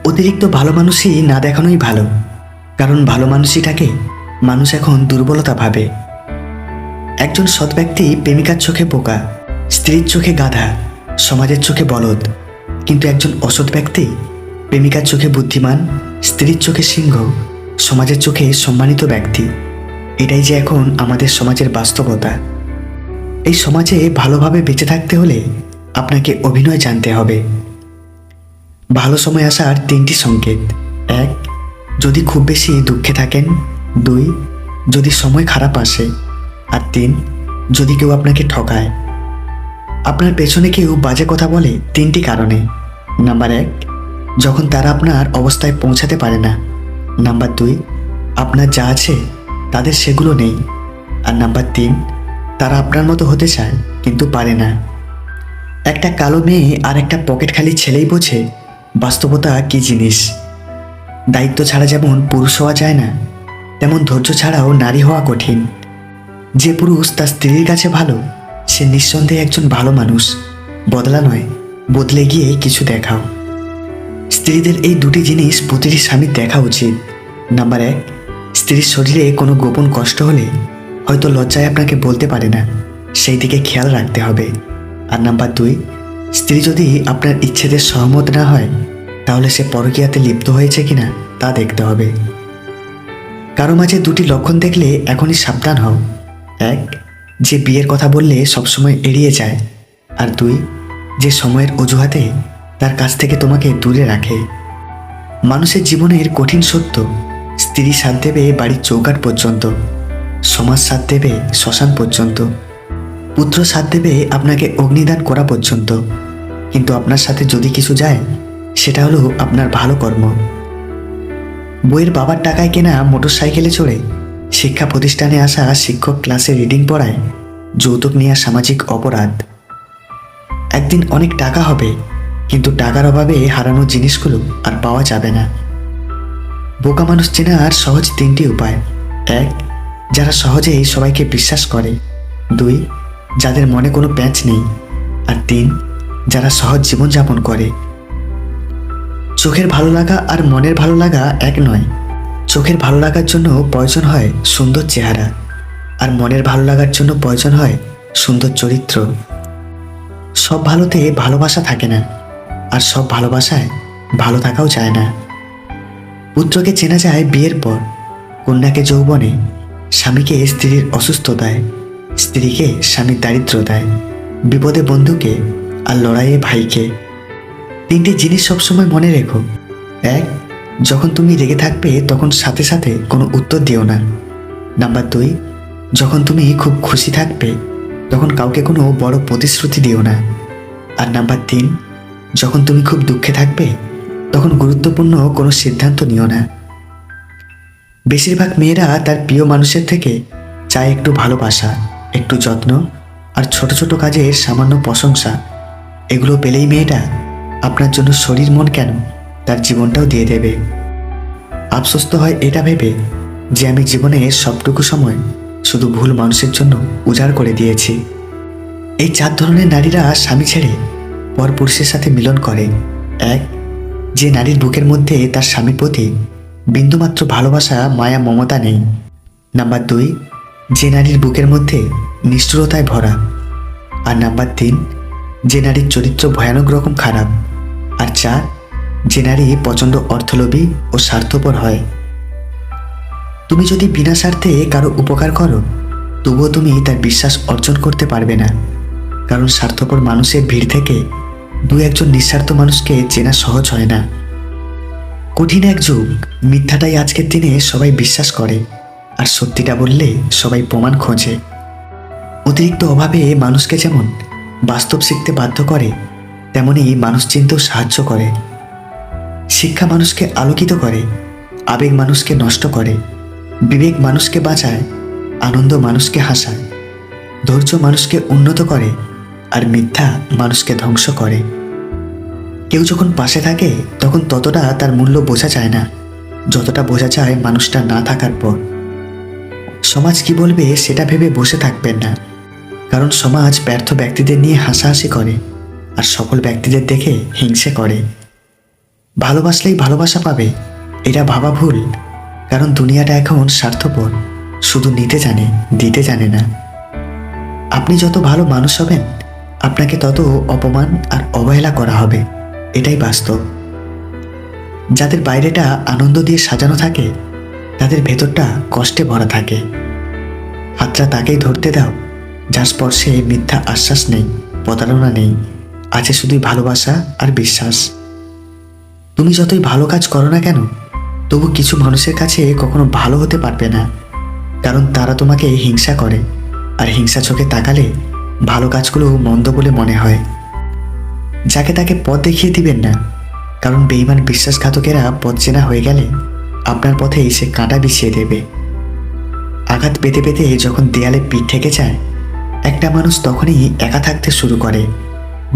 অতিরিক্ত ভালো মানুষই না দেখানোই ভালো, কারণ ভালো মানুষটাকে মানুষ এখন দুর্বলতা ভাবে। একজন সৎ ব্যক্তি প্রেমিকার চোখে বোকা, স্ত্রীর চোখে গাধা, সমাজের চোখে বলদ। কিন্তু একজন অসৎ ব্যক্তি প্রেমিকার চোখে বুদ্ধিমান, স্ত্রীর চোখে সিংহ, সমাজের চোখে সম্মানিত ব্যক্তি। এটাই যে এখন আমাদের সমাজের বাস্তবতা। এই সমাজে ভালোভাবে বেঁচে থাকতে হলে আপনাকে অভিনয় জানতে হবে। ভালো সময় আসার তিনটি সংকেত: 1, যদি খুব বেশি দুঃখে থাকেন; 2, যদি সময় খারাপ আসে; আর 3, যদি কেউ আপনাকে ঠকায়। আপনার পেছনে কেউ বাজে কথা বলে তিনটি কারণে: নাম্বার 1, যখন তারা আপনার অবস্থায় পৌঁছাতে পারে না; নাম্বার 2, আপনার যা আছে তাদের সেগুলো নেই; আর নাম্বার 3, তারা আপনার মতো হতে চায় কিন্তু পারে না। একটা কালো মেয়ে আর একটা পকেট খালি ছেলেই বোঝে বাস্তবতা কী জিনিস। দায়িত্ব ছাড়া যেমন পুরুষ হওয়া যায় না, তেমন ধৈর্য ছাড়াও নারী হওয়া কঠিন। যে পুরুষ তার স্ত্রীর কাছে ভালো, সে নিঃসন্দেহে একজন ভালো মানুষ। বদলা নয়, বদলে গিয়ে কিছু দেখাও। স্ত্রীদের এই দুটি জিনিস প্রতিটি স্বামীর দেখা উচিত। নাম্বার 1, স্ত্রীর শরীরে কোনো গোপন কষ্ট হলে হয়তো লজ্জায় আপনাকে বলতে পারে না, সেই দিকে খেয়াল রাখতে হবে। আর নাম্বার 2, স্ত্রী যদি আপনার ইচ্ছেদের সহমত না হয়, তাহলে সে পরকীয়াতে লিপ্ত হয়েছে কিনা তা দেখতে হবে। কারো মাঝে দুটি লক্ষণ দেখলে এখনই সাবধান হও: 1, যে বিয়ের কথা বললে সবসময় এড়িয়ে যায়; আর 2, যে সময়ের অজুহাতে তার কাছ থেকে তোমাকে দূরে রাখে। মানুষের জীবনের কঠিন সত্য: স্ত্রী সাথ দেবে বাড়ির চৌকাঠ পর্যন্ত, সমাজ সাথ দেবে শ্মশান পর্যন্ত, পুত্র সাথ দেবে আপনাকে অগ্নিদান করা পর্যন্ত। কিন্তু আপনার সাথে যদি কিছু যায়, সেটা হলো আপনার ভালো কর্ম। বইয়ের বাবার টাকায় কেনা মোটর সাইকেলে চড়ে শিক্ষা প্রতিষ্ঠানে আসা শিক্ষক ক্লাসে রিডিং পড়ায় যৌতুক নেওয়া সামাজিক অপরাধ। একদিন অনেক টাকা হবে, কিন্তু টাকার অভাবে হারানো জিনিসগুলো আর পাওয়া যাবে না। বোকা মানুষ চেনার সহজ তিনটি উপায়: 1, যারা সহজেই সবাইকে বিশ্বাস করে; 2, যাদের মনে কোনো প্যাঁচ নেই; আর 3, যারা সহজ জীবনযাপন করে। চোখের ভালো লাগা আর মনের ভালো লাগা এক নয়। চোখের ভালো লাগার জন্য প্রয়োজন হয় সুন্দর চেহারা, আর মনের ভালো লাগার জন্য প্রয়োজন হয় সুন্দর চরিত্র। সব ভালোতে ভালোবাসা থাকে না, আর সব ভালোবাসায় ভালো থাকাও যায় না। পুত্রকে চেনা যায় বিয়ের পর, কন্যাকে যৌবনে, স্বামীকে স্ত্রীর অসুস্থতায়, স্ত্রীকে স্বামীর দারিদ্রতায়, বিপদে বন্ধুকে, আর লড়াইয়ে ভাইকে। তিনটি জিনিস সবসময় মনে রেখো: 1, যখন তুমি রেগে থাকবে তখন সাথে সাথে কোনো উত্তর দিও না; নাম্বার 2, যখন তুমি খুব খুশি থাকবে তখন কাউকে কোনো বড় প্রতিশ্রুতি দিও না; আর নাম্বার 3, যখন তুমি খুব দুঃখে থাকবে তখন গুরুত্বপূর্ণ কোনো সিদ্ধান্ত নিও না। বেশিরভাগ মেয়েরা তার প্রিয় মানুষের থেকে চায় একটু ভালোবাসা, একটু যত্ন, আর ছোট ছোট কাজের সামান্য প্রশংসা। এগুলো পেলেই মেয়েটা আপনার জন্য শরীর মন কেন তার জীবনটাও দিয়ে দেবে। আফসোস তো হয় এটা ভেবে যে আমি জীবনের সবটুকু সময় শুধু ভুল মানুষের জন্য উজাড় করে দিয়েছি। এই 4 ধরনের নারীরা স্বামী ছেড়ে পরপুরুষের সাথে মিলন করে: 1, যে নারীর বুকের মধ্যে তার স্বামীর প্রতি বিন্দুমাত্র ভালোবাসা, মায়া, মমতা নেই; নাম্বার 2, যে নারীর বুকের মধ্যে নিষ্ঠুরতায় ভরা; আর নাম্বার 3, যে নারীর চরিত্র ভয়ানক রকম খারাপ; আর 4, যে নারী প্রচণ্ড অর্থলোভী ও স্বার্থপর হয়। তুমি যদি বিনা স্বার্থে কারো উপকার করো, তবুও তুমি তার বিশ্বাস অর্জন করতে পারবে না, কারণ স্বার্থপর মানুষের ভিড় থেকে 2-1 নিঃস্বার্থ মানুষকে চেনা সহজ হয় না। কঠিন এক যুগ, মিথ্যাটাই আজকের দিনে সবাই বিশ্বাস করে, আর সত্যিটা বললে সবাই প্রমাণ খোঁজে। অতিরিক্ত অভাবে মানুষকে যেমন বাস্তব শিখতে বাধ্য করে, তেমনি মানুষ চিনতেও সাহায্য করে। শিক্ষা মানুষকে আলোকিত করে, আবেগ মানুষকে নষ্ট করে, বিবেক মানুষকে বাঁচায়, আনন্দ মানুষকে হাসায়, ধৈর্য মানুষকে উন্নত করে, আর মিথ্যা মানুষকে ধ্বংস করে। কেউ যখন পাশে থাকে তখন ততটা তার মূল্য বোঝা যায় না, যতটা বোঝা যায় মানুষটা না থাকার পর। সমাজ কি বলবে সেটা ভেবে বসে থাকবেন না, কারণ সমাজ ব্যর্থ ব্যক্তিদের নিয়ে হাসাহাসি করে, আর সফল ব্যক্তিদের দেখে হিংসে করে। ভালোবাসলেই ভালোবাসা পাবে এটা ভাবা ভুল। কারণ দুনিয়াটা এখন স্বার্থপর, শুধু নিতে জানে, দিতে জানে না। আপনি যত ভালো মানুষ হবেন, আপনাকে তত অপমান আর অবহেলা করা হবে, এটাই বাস্তব। যাদের বাইরেটা আনন্দ দিয়ে সাজানো থাকে, তাদের ভেতরটা কষ্টে ভরা থাকে। হাতটা তাকেই ধরতে দাও যার স্পর্শে মিথ্যা আশ্বাস নেই, প্রতারণা নেই, আছে শুধুই ভালোবাসা আর বিশ্বাস। তুমি যতই ভালো কাজ করো না কেন, তবু কিছু মানুষের কাছে কখনো ভালো হতে পারবে না, কারণ তারা তোমাকে হিংসা করে, আর হিংসা চোখে তাকালে ভালো কাজগুলো মন্দ বলে মনে হয়। যাকে তাকে পথ দেখিয়ে দিবেন না, কারণ বেঈমান বিশ্বাসঘাতকেরা পথ চেনা হয়ে গেলে আপনার পথে এসে কাঁটা বিছিয়ে দেবে। আঘাত পেতে পেতে যখন দেয়ালে পিঠ ঠেকে যায়, একটা মানুষ তখনই একা থাকতে শুরু করে,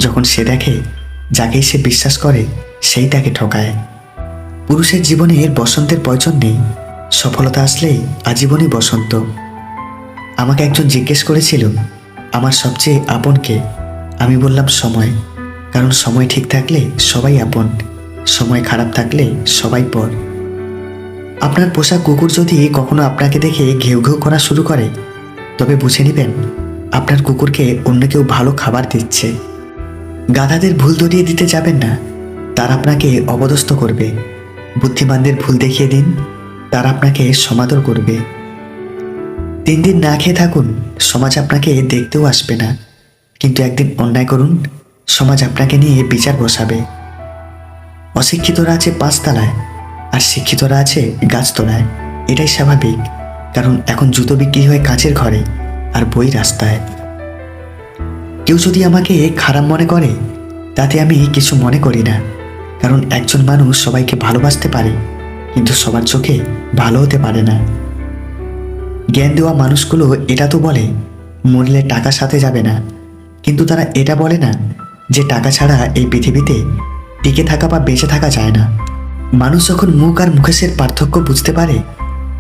যখন সে দেখে যাকেই সে বিশ্বাস করে সেই তাকে ঠকায়। পুরুষের জীবনে এর বসন্তের প্রয়োজন নেই, সফলতা আসলেই আজীবনই বসন্ত। আমাকে একজন জিজ্ঞেস করেছিল আমার সবচেয়ে আপন কে। আমি বললাম সময়, কারণ সময় ঠিক থাকলে সবাই আপন, সময় খারাপ থাকলে সবাই পর। আপনার পোষা কুকুর যদি কখনো আপনাকে দেখে ঘেউ ঘেউ করা শুরু করে, তবে বুঝে নেবেন আপনার কুকুরকে অন্য কেউ ভালো খাবার দিচ্ছে। গাধাদের ভুল ধরিয়ে দিতে যাবেন না, তারা আপনাকে অপদস্থ করবে। বুদ্ধিমানদের ভুল দেখিয়ে দিন, তারা আপনাকে সমাদর করবে। 3 দিন না খেয়ে থাকুন, সমাজ আপনাকে দেখতেও আসবে না, কিন্তু একদিন অন্যায় করুন, সমাজ আপনাকে নিয়ে বিচার বসাবে। অশিক্ষিতরা আছে 5 তলায়, আর শিক্ষিতরা আছে গাছতলায়, এটাই স্বাভাবিক, কারণ এখন জুতো বিক্রি হয় কাঁচের ঘরে আর বই রাস্তায়। কেউ যদি আমাকে খারাপ মনে করে, তাতে আমি কিছু মনে করি না, কারণ একজন মানুষ সবাইকে ভালোবাসতে পারে, কিন্তু সবার চোখে ভালো হতে পারে না। জ্ঞান দেওয়া মানুষগুলো এটা তো বলে মরলে টাকা সাথে যাবে না, কিন্তু তারা এটা বলে না যে টাকা ছাড়া এই পৃথিবীতে টিকে থাকা বা বেঁচে থাকা যায় না। মানুষ যখন মুখ আর মুখেশের পার্থক্য বুঝতে পারে,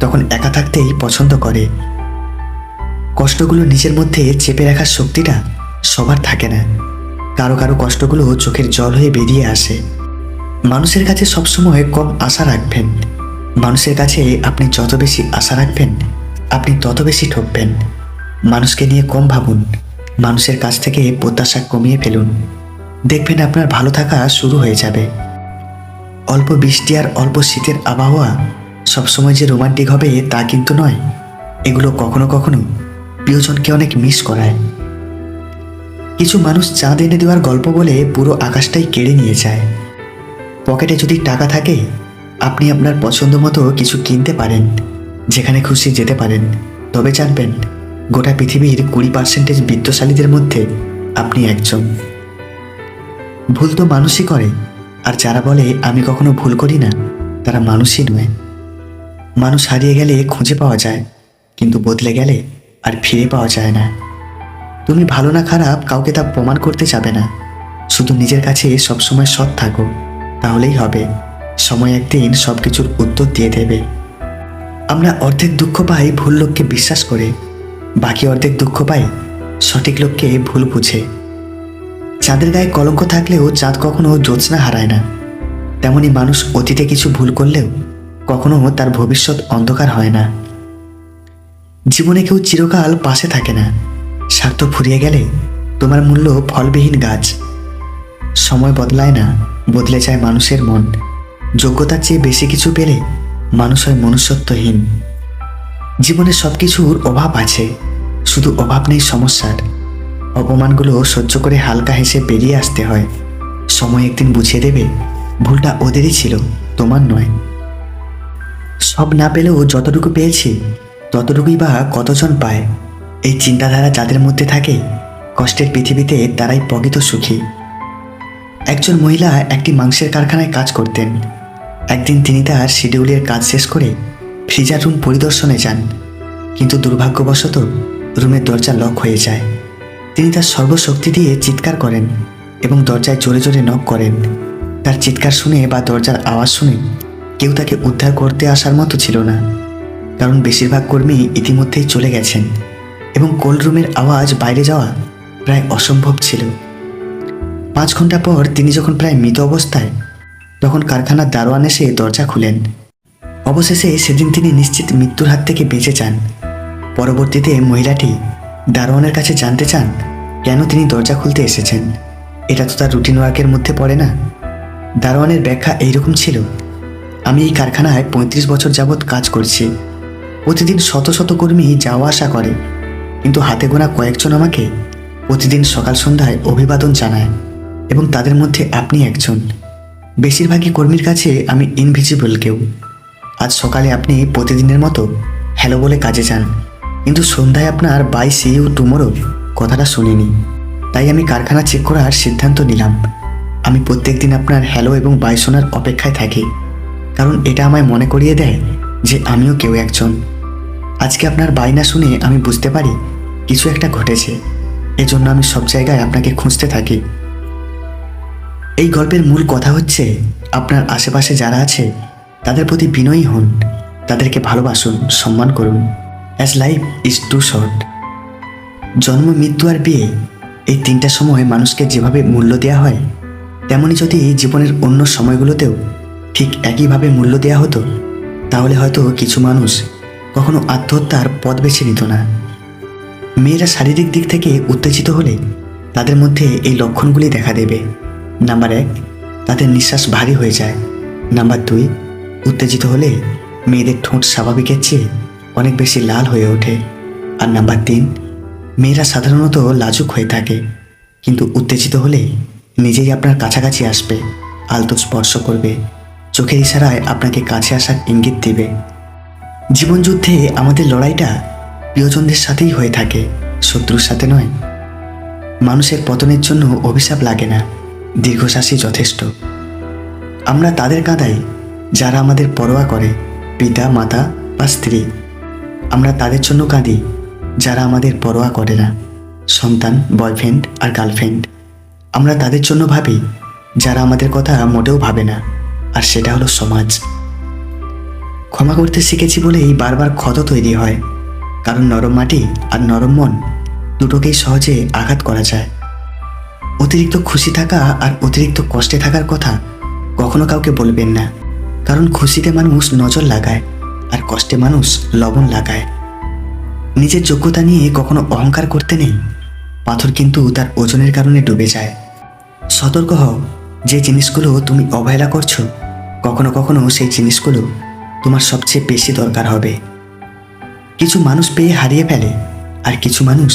তখন একা থাকতেই পছন্দ করে। কষ্টগুলো নিজের মধ্যে চেপে রাখার শক্তিটা সবার থাকে না, কারো কারো কষ্টগুলো চোখের জল হয়ে বেরিয়ে আসে। মানুষের কাছে সবসময় কম আশা রাখবেন। মানুষের কাছে আপনি যত বেশি আশা রাখবেন, আপনি তত বেশি ঠকবেন। মানুষকে নিয়ে কম ভাবুন, মানুষের কাছ থেকে প্রত্যাশা কমিয়ে ফেলুন, দেখবেন আপনার ভালো থাকা শুরু হয়ে যাবে। অল্প বৃষ্টি আর অল্প শীতের আবহাওয়া সবসময় যে রোমান্টিক হবে তা কিন্তু নয়, এগুলো কখনো কখনো প্রিয়জনকে অনেক মিস করায়। কিছু মানুষ চাঁদ এনে দেওয়ার গল্প বলে পুরো আকাশটাই কেড়ে নিয়ে যায়। পকেটে যদি টাকা থাকে, আপনি আপনার পছন্দ মতো কিছু কিনতে পারেন, যেখানে খুশি যেতে পারেন, তবে জানবেন গোটা পৃথিবীর 20% বিত্তশালীদের মধ্যে আপনি একজন। ভুল তো মানুষই করে, আর যারা বলে আমি কখনো ভুল করি না, তারা মানুষই নয়। মানুষ হারিয়ে গেলে খুঁজে পাওয়া যায়, কিন্তু বদলে গেলে আর ফিরে পাওয়া যায় না। তুমি ভালো না খারাপ কাউকে তা প্রমাণ করতে যাবে না, শুধু নিজের কাছে সবসময় সৎ থাকো, তাহলেই হবে। সময় একদিন সব কিছুর উত্তর দিয়ে দেবে। আমরা অর্ধেক দুঃখ পাই ভুল লোককে বিশ্বাস করে, বাকি অর্ধেক দুঃখ পাই সঠিক লোককে ভুল বুঝে। চাঁদের গায়ে কলঙ্ক থাকলেও চাঁদ কখনো জ্যোৎস্না হারায় না, তেমনি মানুষ অতীতে কিছু ভুল করলেও কখনো তার ভবিষ্যৎ অন্ধকার হয় না। জীবনে কেউ চিরকাল পাশে থাকে না, স্বার্থ ফুরিয়ে গেলে তোমার মূল্য ফলবিহীন গাছ। সময় বদলায় না, বদলে যায় মানুষের মন। যোগ্যতার চেয়ে বেশি কিছু পেলে মানুষ হয় মনুষ্যত্বহীন। জীবনে সব কিছুর অভাব আছে, শুধু অভাব নেই সমস্যার। অপমানগুলো সহ্য করে হালকা হেসে বেরিয়ে আসতে হয়। সময় একদিন বুঝিয়ে দেবে ভুলটা ওদেরই ছিল, তোমার নয়। সব না পেলেও যতটুকু পেয়েছি ততটুকুই বা কতজন পায়, এই চিন্তাধারা যাদের মধ্যে থাকে কষ্টের পৃথিবীতে তারাই প্রকৃত সুখী। একজন মহিলা একটি মাংসের কারখানায় কাজ করতেন। একদিন তিনি তার শিডিউলের কাজ শেষ করে ফ্রিজার রুম পরিদর্শনে যান, কিন্তু দুর্ভাগ্যবশত রুমের দরজা লক হয়ে যায়। তিনি তার সর্বশক্তি দিয়ে চিৎকার করেন এবং দরজায় জোরে জোরে নক করেন। তার চিৎকার শুনে বা দরজার আওয়াজ শুনে কেউ তাকে উদ্ধার করতে আসার মতো ছিল না, কারণ বেশিরভাগ কর্মী ইতিমধ্যেই চলে গেছেন এবং কোল্ড রুমের আওয়াজ বাইরে যাওয়া প্রায় অসম্ভব ছিল। 5 ঘন্টা পর তিনি যখন প্রায় মৃত অবস্থায় তখন কারখানার দারোয়ান এসে দরজা খুলেন। অবশেষে সেদিন তিনি নিশ্চিত মৃত্যুর হাত থেকে বেঁচে যান। পরবর্তীতে মহিলাটি দারোয়ানের কাছে জানতে চান কেন তিনি দরজা খুলতে এসেছেন, এটা তো তার রুটিন ওয়ার্কের মধ্যে পড়ে না। দারোয়ানের ব্যাখ্যা এইরকম ছিল, আমি এই কারখানায় 35 বছর যাবৎ কাজ করছি। প্রতিদিন শত শত কর্মী যাওয়া আসা করে, কিন্তু হাতে গোনা কয়েকজন আমাকে প্রতিদিন সকাল সন্ধ্যায় অভিবাদন জানায়, এবং তাদের মধ্যে আপনি একজন। বেশিরভাগই কর্মীর কাছে আমি ইনভিজিবল কেউ। আজ সকালে আপনি প্রতিদিনের মতো হ্যালো বলে কাজে যান, কিন্তু সন্ধ্যায় আপনার বাই সি ইউ টুমোরো কথাটা শুনিনি। তাই আমি কারখানা চেক করার সিদ্ধান্ত নিলাম। আমি প্রত্যেক দিন আপনার হ্যালো এবং বাই শোনার অপেক্ষায় থাকি, কারণ এটা আমায় মনে করিয়ে দেয় যে আমিও কেউ একজন। আজকে আপনার বাই না শুনে আমি বুঝতে পারি কিছু একটা ঘটেছে, এজন্য আমি সব জায়গায় আপনাকে খুঁজতে থাকি। এই গল্পের মূল কথা হচ্ছে, আপনার আশেপাশে যারা আছে তাদের প্রতি বিনয়ী হন, তাদেরকে ভালোবাসুন, সম্মান করুন। As life is too short. জন্ম, মৃত্যু আর বিয়ে, এই 3টা সময় মানুষকে যেভাবে মূল্য দেওয়া হয়, তেমনই যদি জীবনের অন্য সময়গুলোতেও ঠিক একইভাবে মূল্য দেওয়া হতো, তাহলে হয়তো কিছু মানুষ কখনো আত্মহত্যার পথ বেছে নিত না। মেয়েরা শারীরিক দিক থেকে উত্তেজিত হলে তাদের মধ্যে এই লক্ষণগুলি দেখা দেবে। নাম্বার 1, তাদের নিঃশ্বাস ভারী হয়ে যায়। নাম্বার 2, উত্তেজিত হলে মেয়েদের ঠোঁট স্বাভাবিকের চেয়ে অনেক বেশি লাল হয়ে ওঠে। আর নাম্বার 3, মেয়েরা সাধারণত লাজুক হয়ে থাকে, কিন্তু উত্তেজিত হলে নিজেই আপনার কাছাকাছি আসবে, আলতো স্পর্শ করবে, চোখের ইশারায় আপনাকে কাছে আসার ইঙ্গিত দিবে। জীবনযুদ্ধে আমাদের লড়াইটা প্রিয়জনদের সাথেই হয়ে থাকে, শত্রুর সাথে নয়। মানুষের পতনের জন্য অভিশাপ লাগে না, দীর্ঘশ্বাসই যথেষ্ট। আমরা তাদের কাঁদাই যারা আমাদের পরোয়া করে, পিতা, মাতা বা স্ত্রী। আমরা তাদের জন্য কাঁদি যারা আমাদের পরোয়া করে না, সন্তান, বয়ফ্রেন্ড আর গার্লফ্রেন্ড। আমরা তাদের জন্য ভাবি যারা আমাদের কথা মোটেও ভাবে না, আর সেটা হলো সমাজ। ক্ষমা করতে শিখেছি বলেই বারবার ক্ষত তৈরি হয়, কারণ নরম মাটি আর নরম মন দুটোকেই সহজে আঘাত করা যায়। অতিরিক্ত খুশি থাকা আর অতিরিক্ত কষ্টে থাকার কথা কখনো কাউকে বলবেন না, কারণ খুশিতে মানুষ নজর লাগায় আর কষ্টে মানুষ লবণ লাগায়। নিজের যোগ্যতা নিয়ে কখনো অহংকার করতে নেই, পাথর কিন্তু তার ওজনের কারণে ডুবে যায়। সতর্ক হও, যে জিনিসগুলো তুমি অবহেলা করছো, কখনো কখনো সেই জিনিসগুলো তোমার সবচেয়ে বেশি দরকার হবে। কিছু মানুষ পেয়ে হারিয়ে ফেলে, আর কিছু মানুষ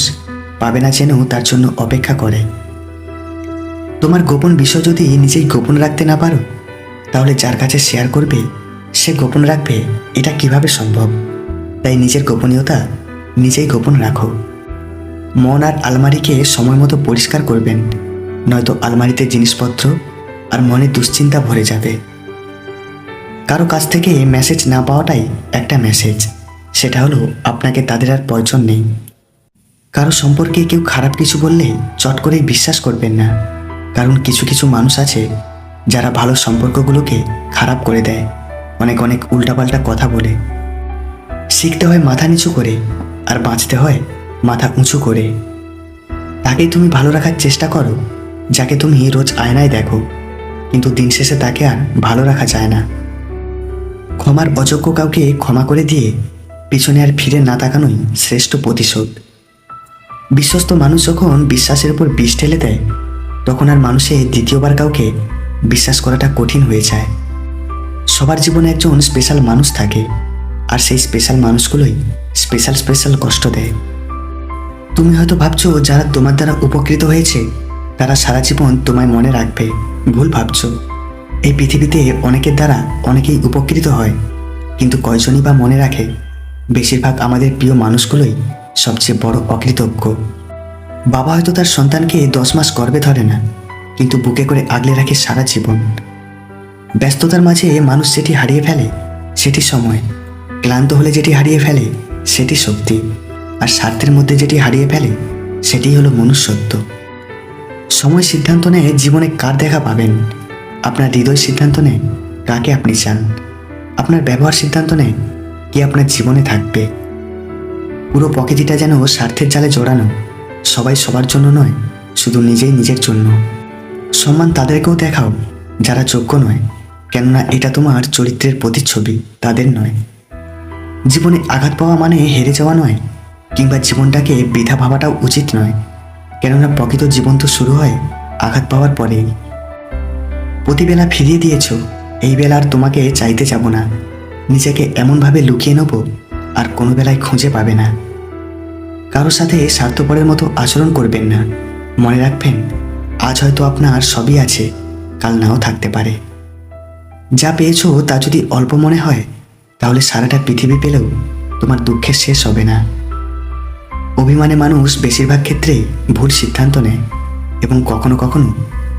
পাবে না জেনেও তার জন্য অপেক্ষা করে। তোমার গোপন বিষয় যদি নিজেই গোপন রাখতে না পারো, তাহলে যার কাছে শেয়ার করবে সে গোপন রাখবে, এটা কিভাবে সম্ভব? তাই নিজের গোপনীয়তা নিজেই গোপন রাখো। মন আর আলমারিকে সময় মতো পরিষ্কার করবেন, নয়তো আলমারিতে জিনিসপত্র আর মনে দুশ্চিন্তা ভরে যাবে। কারো কাছ থেকে মেসেজ না পাওয়াটাই একটা মেসেজ, সেটা হলো আপনাকে তাদের আর প্রয়োজন নেই। কারো সম্পর্কে কেউ খারাপ কিছু বললে চট করেই বিশ্বাস করবেন না, কারণ কিছু কিছু মানুষ আছে যারা ভালো সম্পর্কগুলোকে খারাপ করে দেয়, অনেক অনেক উল্টাপাল্টা কথা বলে। শিখতে হয় মাথা নিচু করে, আর বাঁচতে হয় মাথা উঁচু করে। তাকেই তুমি ভালো রাখার চেষ্টা করো যাকে তুমি রোজ আয়নায় দেখো, কিন্তু দিন শেষে তাকে আর ভালো রাখা যায় না। ক্ষমার অযোগ্য কাউকে ক্ষমা করে দিয়ে পিছনে আর ফিরে না তাকানোই শ্রেষ্ঠ প্রতিশোধ। বিশ্বস্ত মানুষ যখন বিশ্বাসের উপর বিষ ঢেলে দেয়, তখন আর মানুষে দ্বিতীয়বার কাউকে বিশ্বাস করাটা কঠিন হয়ে যায়। সবার জীবনে একজন স্পেশাল মানুষ থাকে, আর সেই স্পেশাল মানুষগুলোই স্পেশাল স্পেশাল কষ্ট দেয়। তুমি হয়তো ভাবছো যারা তোমার দ্বারা উপকৃত হয়েছে তারা সারা জীবন তোমায় মনে রাখবে। ভুল ভাবছো। এই পৃথিবীতে অনেকের দ্বারা অনেকেই উপকৃত হয়, কিন্তু কয়জনই বা মনে রাখে? বেশিরভাগ আমাদের প্রিয় মানুষগুলোই সবচেয়ে বড় অকৃতজ্ঞ। বাবা হয়তো তার সন্তানকে 10 মাস গর্ভে ধরে না, কিন্তু বুকে করে আগলে রাখে সারা জীবন। ব্যস্ততার মাঝে মানুষ যেটি হারিয়ে ফেলে সেটি সময়, ক্লান্ত হলে যেটি হারিয়ে ফেলে সেটি শক্তি, আর স্বার্থের মধ্যে যেটি হারিয়ে ফেলে সেটি হলো মনুষ্যত্ব। সময় সিদ্ধান্ত নেয় জীবনে কার দেখা পাবেন, আপনার হৃদয় সিদ্ধান্ত নেয় কাকে আপনি চান, আপনার ব্যবহার সিদ্ধান্ত নেয় কে আপনার জীবনে থাকবে। পুরো প্রকৃতিটা যেন স্বার্থের জালে জড়ানো, সবাই সবার জন্য নয়, শুধু নিজেই নিজের জন্য। সম্মান তাদেরকেও দেখাও যারা যোগ্য নয়, কেননা এটা তোমার চরিত্রের প্রতিচ্ছবি, তাদের নয়। জীবনে আঘাত পাওয়া মানে হেরে যাওয়া নয়, কিংবা জীবনটাকে বৃথা ভাবাটাও উচিত নয়, কেননা প্রকৃত জীবন তো শুরু হয় আঘাত পাওয়ার পরেই। প্রতিবেলা ফিরিয়ে দিয়েছ, এই বেলা আর তোমাকে চাইতে যাব না। নিজেকে এমনভাবে লুকিয়ে নেব আর কোনো বেলায় খুঁজে পাবে না। কারোর সাথে স্বার্থপরের মতো আচরণ করবেন না। মনে রাখবেন, আজ হয়তো আপনার সবই আছে, কাল নাও থাকতে পারে। যা পেয়েছো তা যদি অল্প মনে হয়, তাহলে সারাটা পৃথিবী পেলেও তোমার দুঃখের শেষ হবে না। অভিমানে মানুষ বেশিরভাগ ক্ষেত্রেই ভুল সিদ্ধান্ত নেয়, এবং কখনো কখনো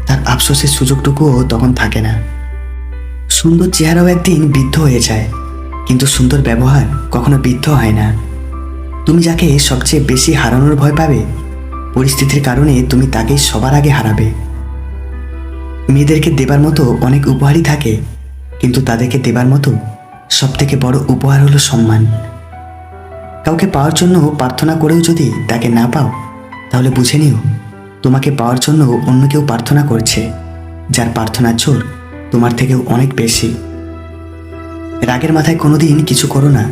তার আফসোসের সুযোগটুকুও তখন থাকে না। সুন্দর চেহারাও একদিন বৃদ্ধ হয়ে যায়, কিন্তু সুন্দর ব্যবহার কখনো বৃদ্ধ হয় না। তুমি যাকে সবচেয়ে বেশি হারানোর ভয় পাবে, পরিস্থিতির কারণে তুমি তাকেই সবার আগে হারাবে। মেয়েদেরকে দেবার মতো অনেক উপহারই থাকে, কিন্তু তাদেরকে দেবার মতো সবথেকে বড় উপহার হলো সম্মান। কাউকে পাওয়ার জন্য প্রার্থনা করেও যদি তাকে না পাও, তাহলে বুঝে নিও তোমাকে পাওয়ার জন্য অন্য কেউ প্রার্থনা করছে, যার প্রার্থনার জোর তোমার থেকেও অনেক বেশি। রাগের মাথায় কোনোদিন কিছু করো না,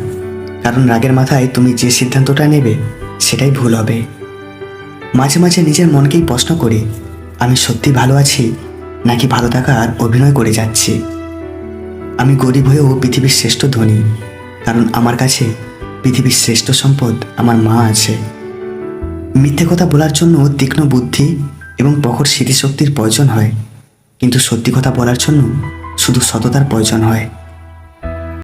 কারণ রাগের মাথায় তুমি যে সিদ্ধান্তটা নেবে সেটাই ভুল হবে। মাঝে মাঝে নিজের মনকেই প্রশ্ন করি, আমি সত্যি ভালো আছি নাকি ভালো থাকার অভিনয় করে যাচ্ছি। আমি গরিব হয়েও পৃথিবীর শ্রেষ্ঠ ধনী, কারণ আমার কাছে পৃথিবীর শ্রেষ্ঠ সম্পদ আমার মা আছে। মিথ্যে কথা বলার জন্য তীক্ষ্ণ বুদ্ধি এবং প্রখর স্মৃতিশক্তির প্রয়োজন হয়, কিন্তু সত্যি কথা বলার জন্য শুধু সততার প্রয়োজন হয়।